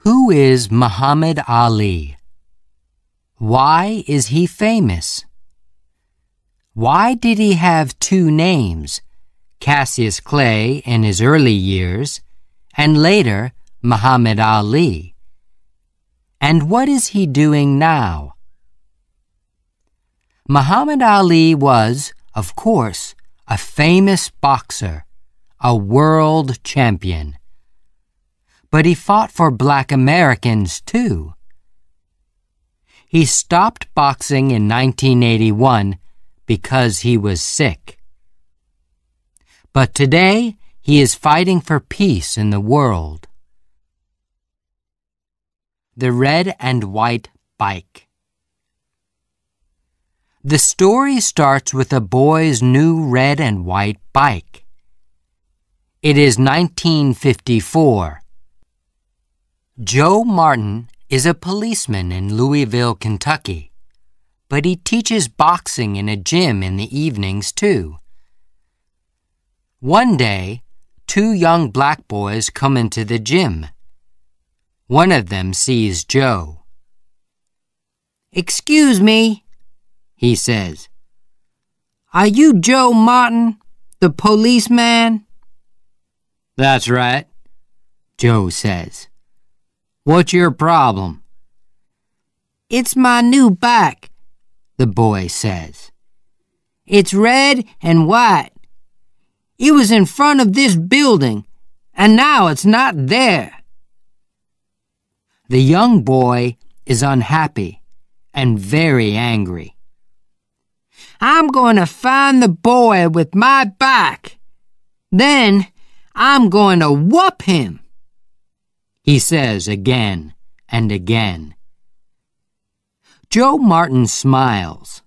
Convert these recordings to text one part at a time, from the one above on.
Who is Muhammad Ali? Why is he famous? Why did he have two names, Cassius Clay in his early years, and later Muhammad Ali? And what is he doing now? Muhammad Ali was, of course, a famous boxer, a world champion. But he fought for Black Americans too. He stopped boxing in 1981 because he was sick. But today he is fighting for peace in the world. The Red and White Bike. The story starts with a boy's new red and white bike. It is 1954. Joe Martin is a policeman in Louisville, Kentucky, but he teaches boxing in a gym in the evenings too. One day, two young black boys come into the gym. One of them sees Joe. "Excuse me," he says. "Are you Joe Martin, the policeman?" "That's right," Joe says. "What's your problem?" "It's my new bike," the boy says. "It's red and white. It was in front of this building, and now it's not there." The young boy is unhappy and very angry. "I'm going to find the boy with my bike. Then I'm going to whoop him," he says again and again. Joe Martin smiles.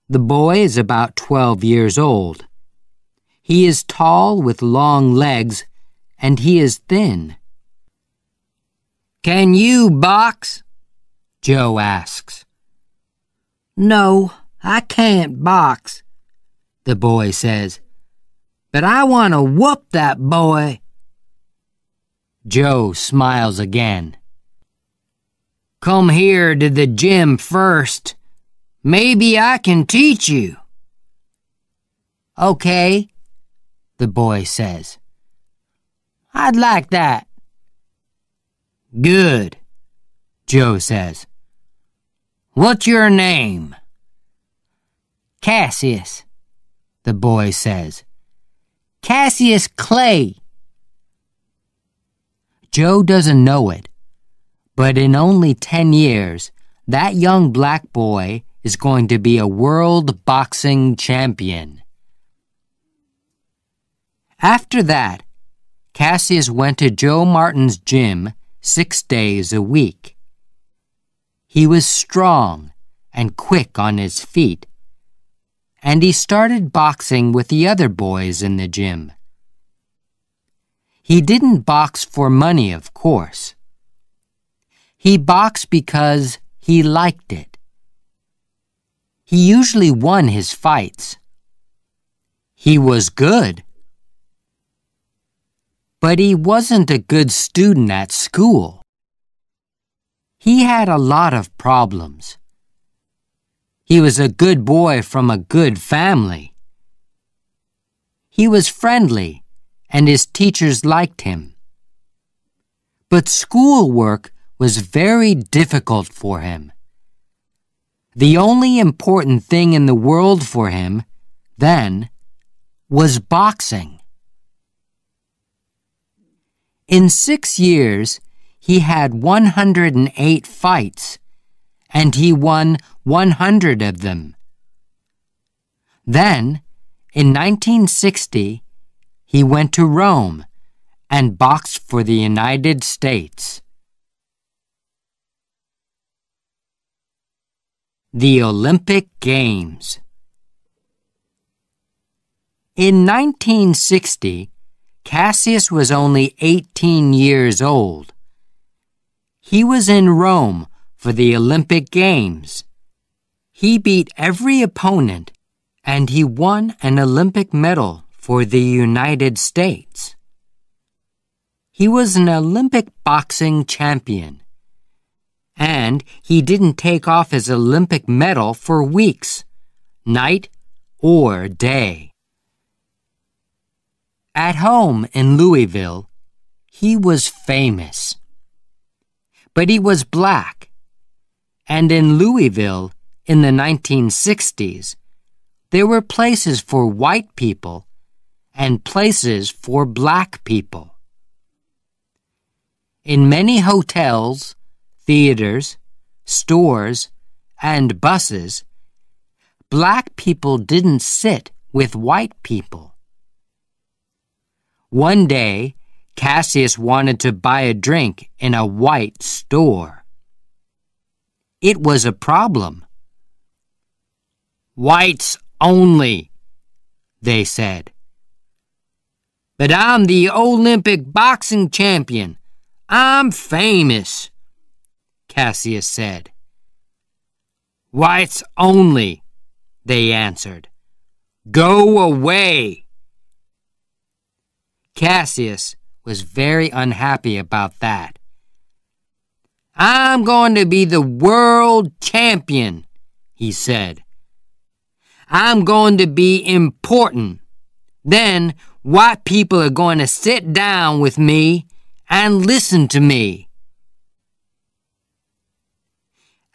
The boy is about 12 years old. He is tall with long legs, and he is thin. "Can you box?" Joe asks. "No, I can't box," the boy says. "But I want to whoop that boy." Joe smiles again. "Come here to the gym first. Maybe I can teach you." "Okay," the boy says. "I'd like that." "Good," Joe says. "What's your name?" "Cassius," the boy says. "Cassius Clay." Joe doesn't know it, but in only 10 years, that young black boy is going to be a world boxing champion. After that, Cassius went to Joe Martin's gym 6 days a week. He was strong and quick on his feet, and he started boxing with the other boys in the gym. He didn't box for money, of course. He boxed because he liked it. He usually won his fights. He was good. But he wasn't a good student at school. He had a lot of problems. He was a good boy from a good family. He was friendly, and his teachers liked him. But schoolwork was very difficult for him. The only important thing in the world for him, then, was boxing. In 6 years, he had 108 fights, and he won 100 of them. Then, in 1960, he went to Rome and boxed for the United States. The Olympic Games. In 1960, Cassius was only 18 years old. He was in Rome for the Olympic Games. He beat every opponent, and he won an Olympic medal for the United States. He was an Olympic boxing champion, and he didn't take off his Olympic medal for weeks, night or day. At home in Louisville, he was famous. But he was black, and in Louisville in the 1960s, there were places for white people and places for black people. In many hotels, theaters, stores, and buses, black people didn't sit with white people. One day, Cassius wanted to buy a drink in a white store. It was a problem. "Whites only," they said. "But I'm the Olympic boxing champion. I'm famous," Cassius said. "Whites only," they answered. "Go away." Cassius was very unhappy about that. "I'm going to be the world champion," he said. "I'm going to be important. Then white people are going to sit down with me and listen to me."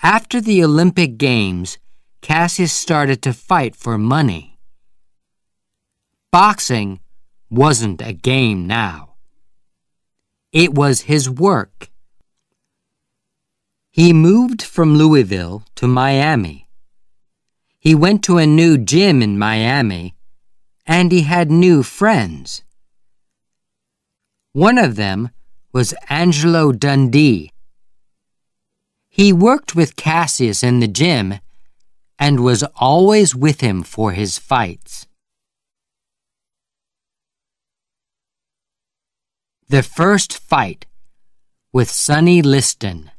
After the Olympic Games, Cassius started to fight for money. Boxing wasn't a game now. It was his work. He moved from Louisville to Miami. He went to a new gym in Miami, and he had new friends. One of them was Angelo Dundee. He worked with Cassius in the gym and was always with him for his fights. The First Fight with Sonny Liston.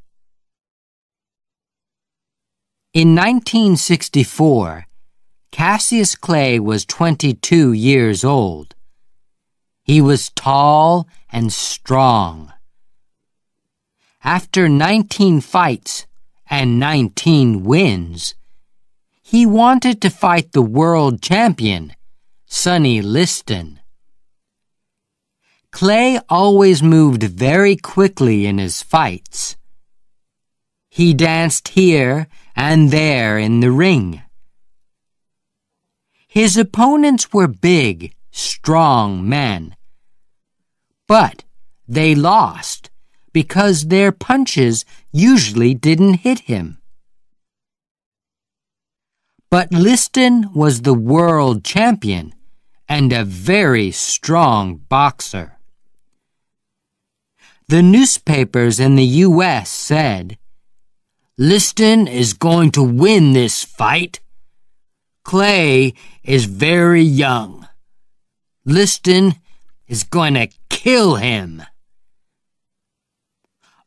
In 1964, Cassius Clay was 22 years old. He was tall and strong. After 19 fights and 19 wins, he wanted to fight the world champion, Sonny Liston. Clay always moved very quickly in his fights. He danced here and there in the ring. His opponents were big, strong men, but they lost because their punches usually didn't hit him. But Liston was the world champion and a very strong boxer. The newspapers in the U.S. said, "Liston is going to win this fight. Clay is very young. Liston is going to kill him."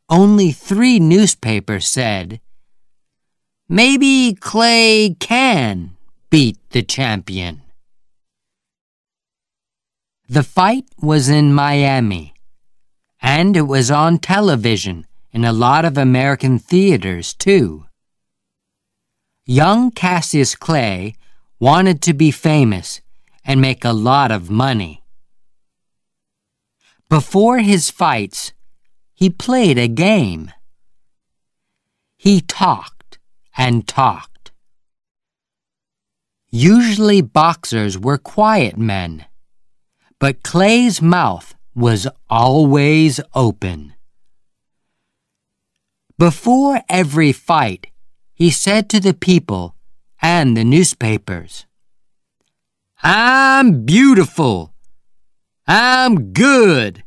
Only 3 newspapers said, "Maybe Clay can beat the champion." The fight was in Miami, and it was on television in a lot of American theaters, too. Young Cassius Clay wanted to be famous and make a lot of money. Before his fights, he played a game. He talked and talked. Usually boxers were quiet men, but Clay's mouth was always open. Before every fight, he said to the people and the newspapers, "I'm beautiful. I'm good.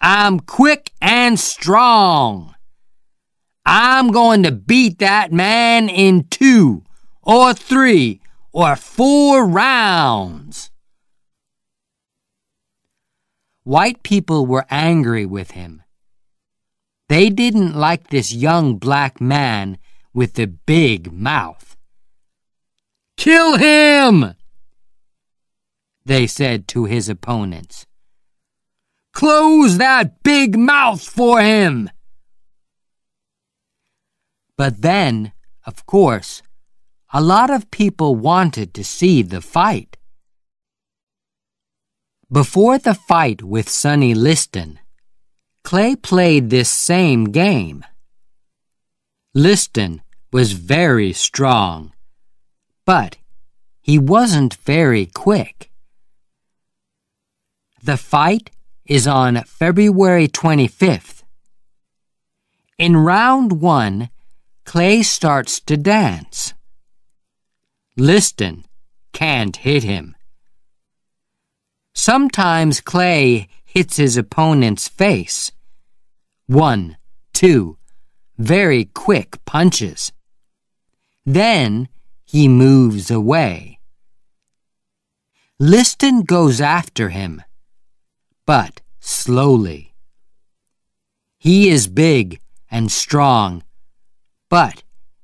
I'm quick and strong. I'm going to beat that man in 2 or 3 or 4 rounds." White people were angry with him. They didn't like this young black man with the big mouth. "Kill him!" they said to his opponents. Close that big mouth for him! But then, of course, a lot of people wanted to see the fight. Before the fight with Sonny Liston, Clay played this same game. Liston was very strong, but he wasn't very quick. The fight is on February 25th. In round 1, Clay starts to dance. Liston can't hit him. Sometimes Clay hits his opponent's face. 1, 2, very quick punches. Then he moves away. Liston goes after him, but slowly. He is big and strong, but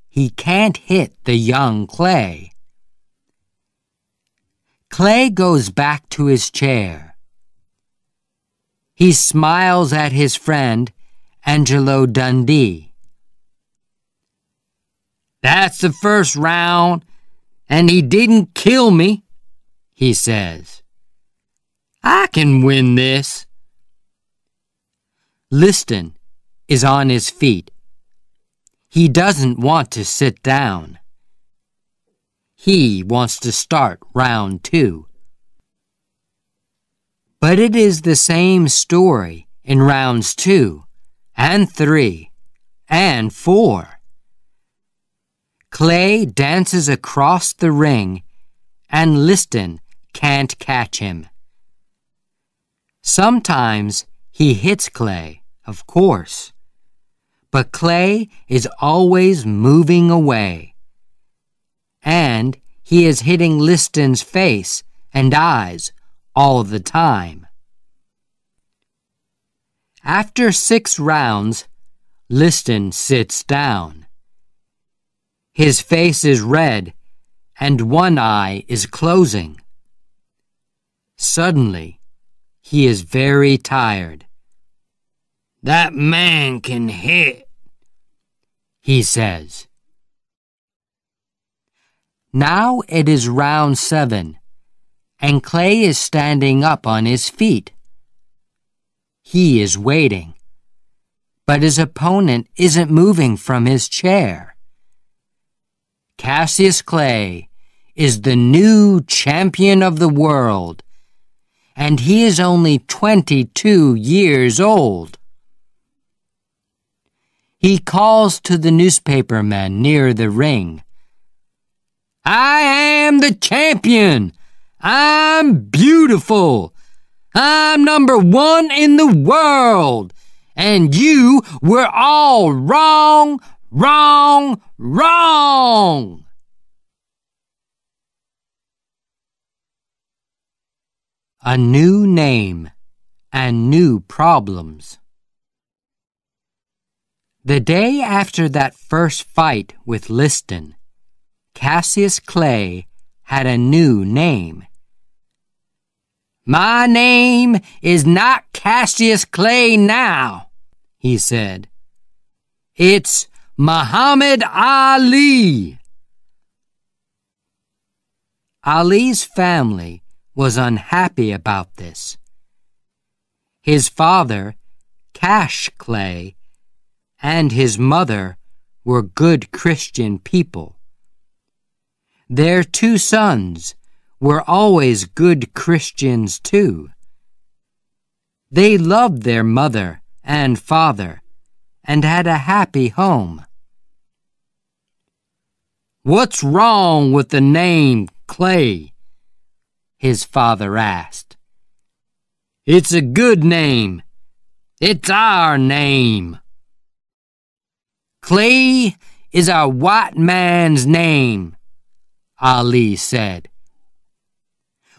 he can't hit the young Clay. Clay goes back to his chair. He smiles at his friend, Angelo Dundee. "That's the first round, and he didn't kill me," he says. "I can win this." Liston is on his feet. He doesn't want to sit down. He wants to start round 2. But it is the same story in rounds 2 and 3 and 4. Clay dances across the ring, and Liston can't catch him. Sometimes he hits Clay, of course, but Clay is always moving away, and he is hitting Liston's face and eyes all the time. After 6 rounds, Liston sits down. His face is red, and one eye is closing. Suddenly, he is very tired. "That man can hit," he says. Now it is round 7, and Clay is standing up on his feet. He is waiting, but his opponent isn't moving from his chair. Cassius Clay is the new champion of the world, and he is only 22 years old. He calls to the newspapermen near the ring. "I am the champion! I'm beautiful! I'm number 1 in the world! And you were all wrong, wrong, wrong!" A new name and new problems. The day after that first fight with Liston, Cassius Clay had a new name. "My name is not Cassius Clay now," he said. "It's Muhammad Ali." Ali's family was unhappy about this. His father, Cash Clay, and his mother were good Christian people. Their 2 sons were always good Christians too. They loved their mother and father and had a happy home. "What's wrong with the name Clay?" his father asked. "It's a good name. It's our name." "Clay is a white man's name," Ali said.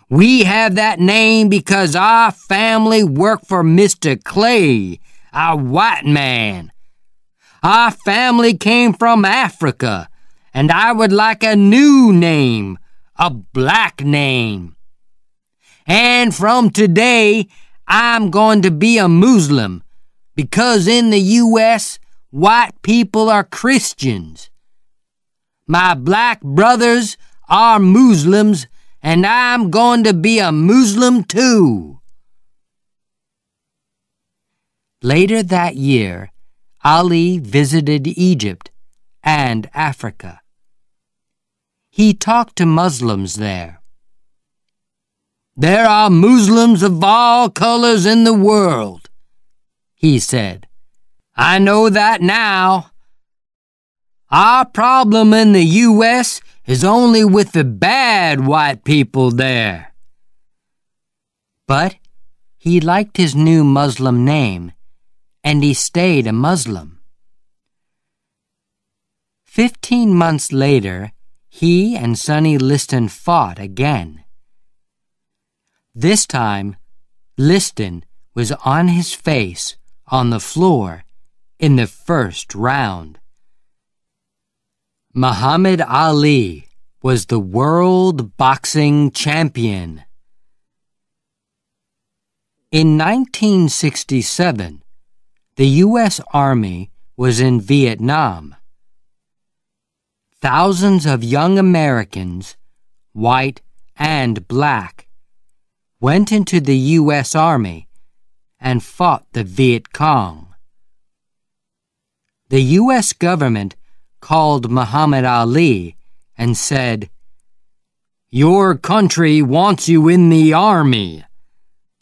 "We have that name because our family worked for Mr. Clay, a white man. Our family came from Africa, and I would like a new name, a black name. And from today, I'm going to be a Muslim because in the U.S., white people are Christians. My black brothers are Muslims, and I'm going to be a Muslim too. Later that year, Ali visited Egypt and Africa. He talked to Muslims there. There are Muslims of all colors in the world, he said. I know that now. Our problem in the U.S. is only with the bad white people there. But he liked his new Muslim name, and he stayed a Muslim. 15 months later, he and Sonny Liston fought again. This time, Liston was on his face on the floor in the first round. Muhammad Ali was the world boxing champion. In 1967, the U.S. Army was in Vietnam. Thousands of young Americans, white and black, went into the U.S. Army and fought the Viet Cong. The U.S. government called Muhammad Ali and said, "Your country wants you in the army.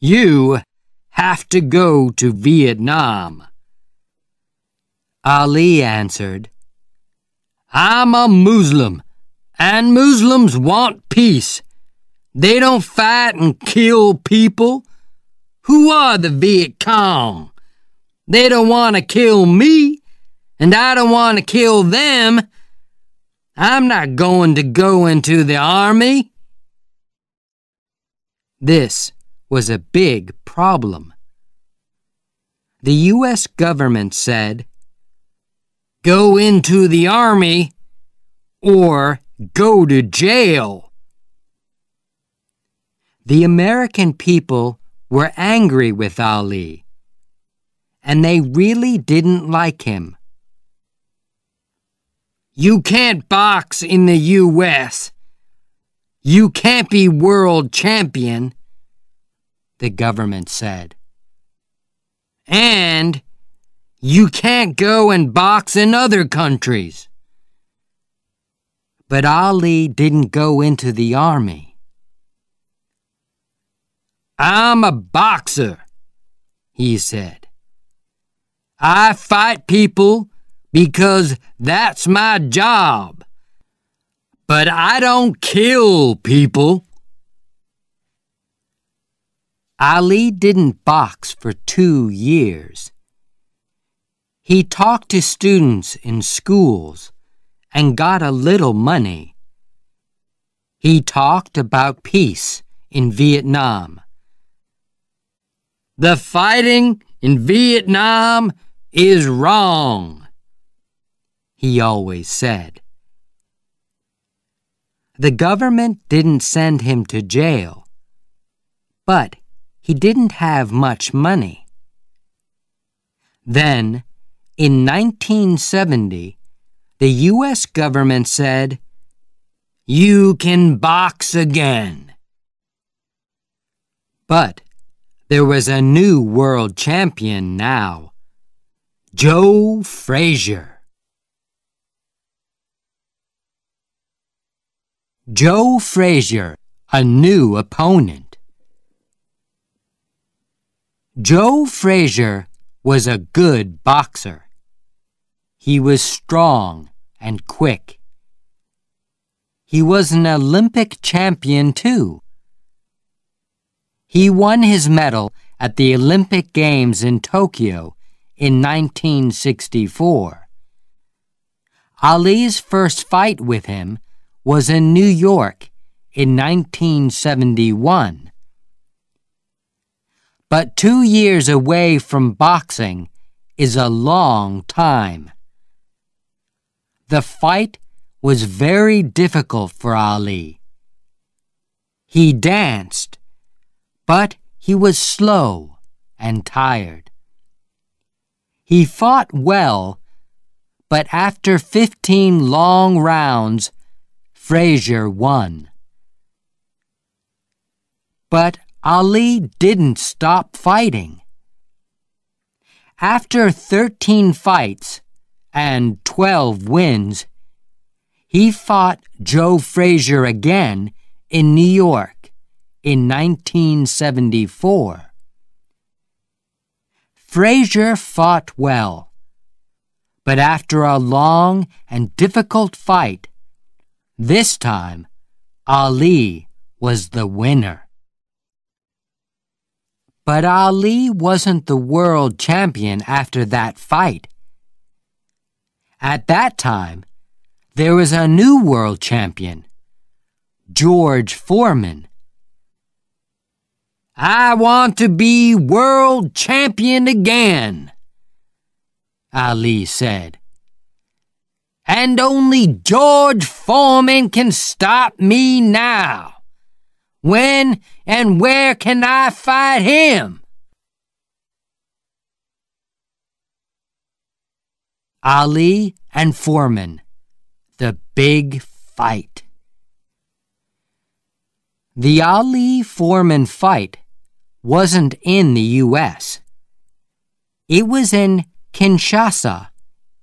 You have to go to Vietnam." Ali answered, "I'm a Muslim, and Muslims want peace. They don't fight and kill people. Who are the Viet Cong? They don't want to kill me, and I don't want to kill them. I'm not going to go into the army." This was a big problem. The U.S. government said, "Go into the army or go to jail." The American people were angry with Ali, and they really didn't like him. "You can't box in the U.S. You can't be world champion," the government said. "And you can't go and box in other countries." But Ali didn't go into the army. "I'm a boxer," he said. "I fight people because that's my job. But I don't kill people." Ali didn't box for 2 years. He talked to students in schools and got a little money. He talked about peace in Vietnam. "The fighting in Vietnam is wrong," he always said. The government didn't send him to jail, but he didn't have much money. Then, in 1970, the U.S. government said, "You can box again." But there was a new world champion now, Joe Frazier. Joe Frazier, a new opponent. Joe Frazier was a good boxer. He was strong and quick. He was an Olympic champion too. He won his medal at the Olympic Games in Tokyo in 1964. Ali's first fight with him was in New York in 1971. But 2 years away from boxing is a long time. The fight was very difficult for Ali. He danced, but he was slow and tired. He fought well, but after 15 long rounds, Frazier won. But Ali didn't stop fighting. After 13 fights and 12 wins, he fought Joe Frazier again in New York in 1974. Frazier fought well, but after a long and difficult fight, this time Ali was the winner. But Ali wasn't the world champion after that fight. At that time, there was a new world champion, George Foreman. "I want to be world champion again," Ali said. "And only George Foreman can stop me now. When and where can I fight him?" Ali and Foreman, the big fight. The Ali-Foreman fight wasn't in the U.S. It was in Kinshasa,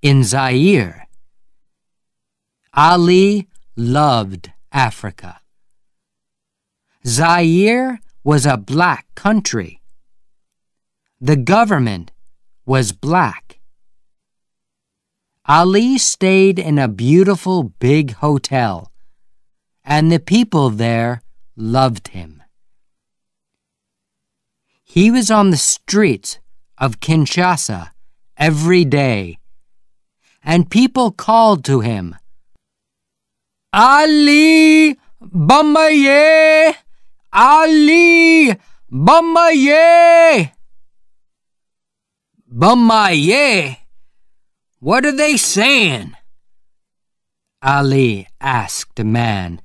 in Zaire. Ali loved Africa. Zaire was a black country. The government was black. Ali stayed in a beautiful big hotel, and the people there loved him. He was on the streets of Kinshasa every day, and people called to him, "Ali Bamaye! Ali Bamaye!" "Bamaye? What are they saying?" Ali asked the man.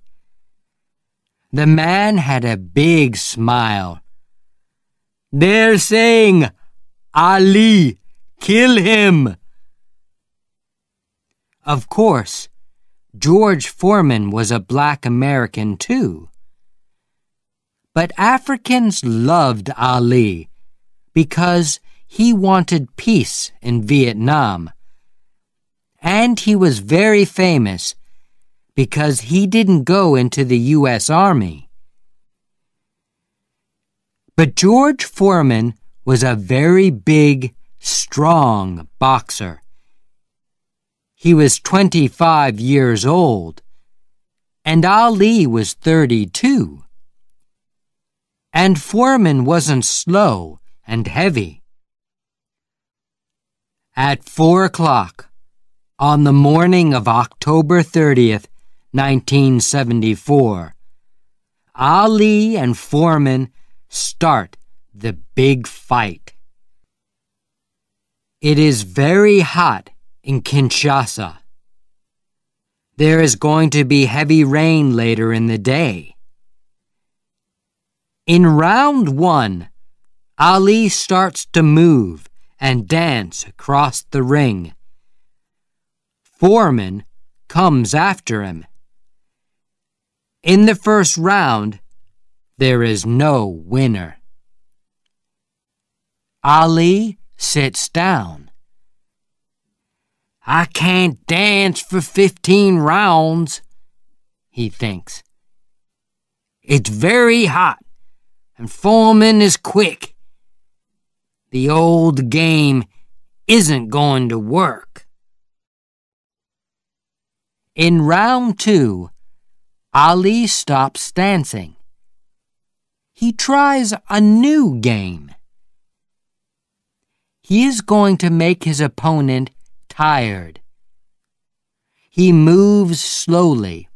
The man had a big smile. "They're saying, 'Ali, kill him.'" Of course, George Foreman was a black American too. But Africans loved Ali because he wanted peace in Vietnam. And he was very famous because he didn't go into the U.S. Army. But George Foreman was a very big, strong boxer. He was 25 years old, and Ali was 32. And Foreman wasn't slow and heavy. At 4 o'clock, on the morning of October 30th, 1974, Ali and Foreman start the big fight. It is very hot in Kinshasa. There is going to be heavy rain later in the day. In round 1, Ali starts to move and dance across the ring. Foreman comes after him. In the first round, there is no winner. Ali sits down. "I can't dance for 15 rounds, he thinks. "It's very hot, and Foreman is quick. The old game isn't going to work." In round 2, Ali stops dancing. He tries a new game. He is going to make his opponent tired. He moves slowly.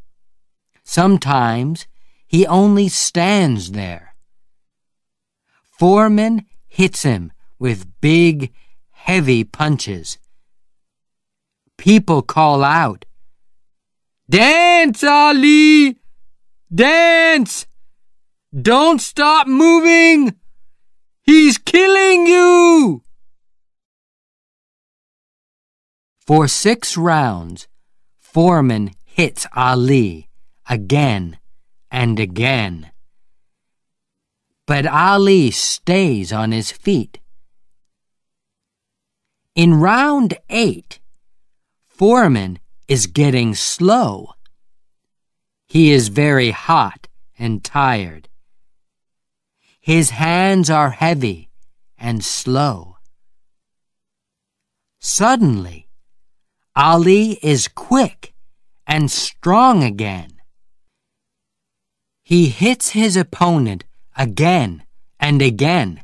Sometimes he only stands there. Foreman hits him with big, heavy punches. People call out, "Dance, Ali! Dance! Don't stop moving! He's killing you! For 6 rounds, Foreman hits Ali again and again. But Ali stays on his feet. In round 8, Foreman is getting slow. He is very hot and tired. His hands are heavy and slow. Suddenly, Ali is quick and strong again. He hits his opponent again and again,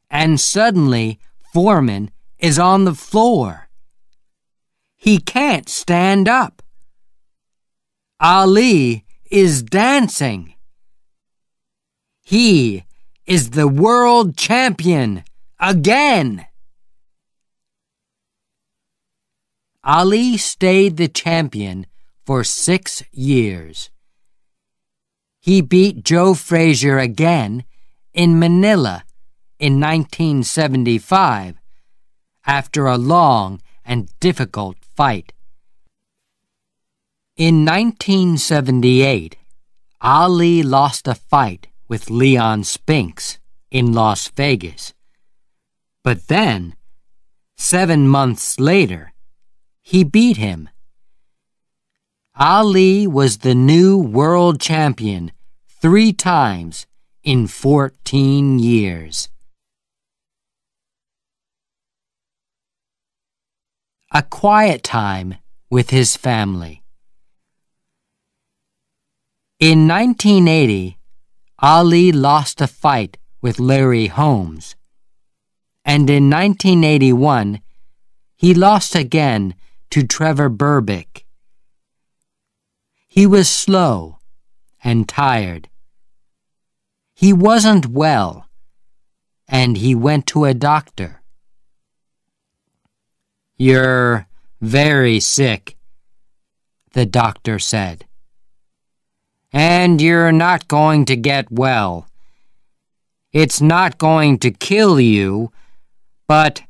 and suddenly Foreman is on the floor. He can't stand up. Ali is dancing. He is the world champion again. Ali stayed the champion for 6 years. He beat Joe Frazier again in Manila in 1975 after a long and difficult fight. In 1978, Ali lost a fight with Leon Spinks in Las Vegas. But then, 7 months later, he beat him. Ali was the new world champion 3 times in 14 years. A quiet time with his family. In 1980, Ali lost a fight with Larry Holmes, and in 1981, he lost again to Trevor Berbick. He was slow and tired. He wasn't well, and he went to a doctor. "You're very sick," the doctor said. "And you're not going to get well. It's not going to kill you, but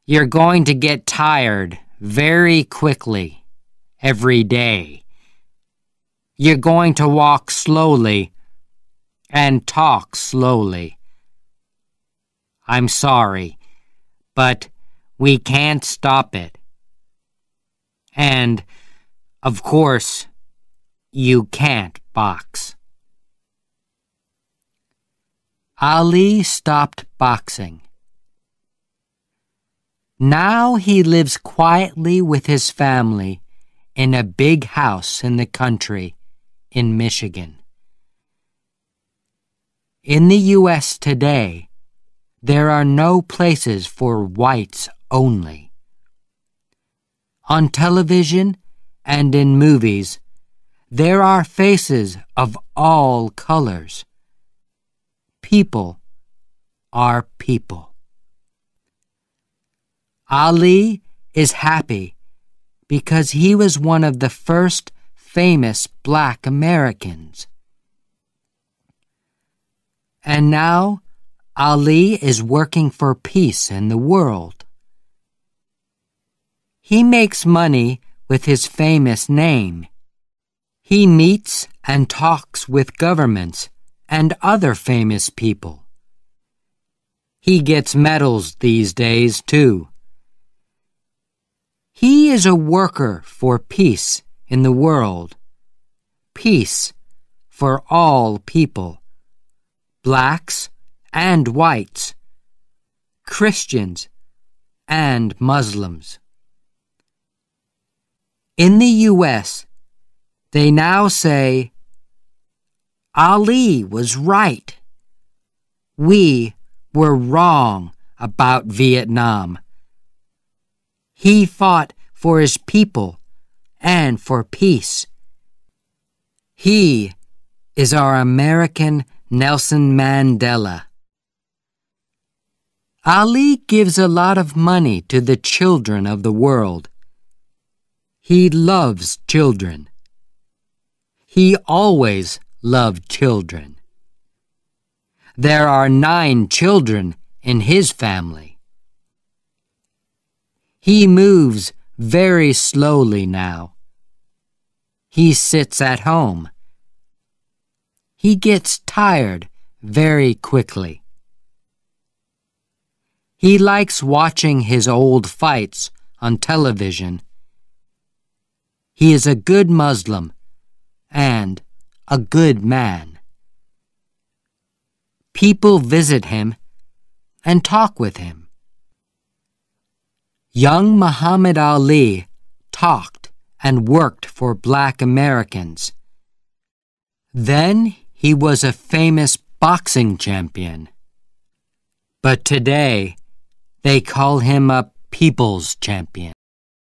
you're going to get tired very quickly every day. You're going to walk slowly and talk slowly. I'm sorry, but we can't stop it. And, of course, you can't box." Ali stopped boxing. Now he lives quietly with his family in a big house in the country in Michigan. In the U.S. today, there are no places for whites only. On television and in movies, there are faces of all colors. People are people. Ali is happy because he was one of the first famous Black Americans. And now Ali is working for peace in the world. He makes money with his famous name. He meets and talks with governments and other famous people. He gets medals these days, too. He is a worker for peace in the world. Peace for all people. Blacks and whites. Christians and Muslims. In the U.S., they now say, Ali was right. We were wrong about Vietnam. He fought for his people and for peace. He is our American Nelson Mandela. Ali gives a lot of money to the children of the world. He loves children. He always loved children. There are 9 children in his family. He moves very slowly now. He sits at home. He gets tired very quickly. He likes watching his old fights on television. He is a good Muslim and a good man. People visit him and talk with him. Young Muhammad Ali talked and worked for black Americans. Then he was a famous boxing champion. But today, they call him a people's champion.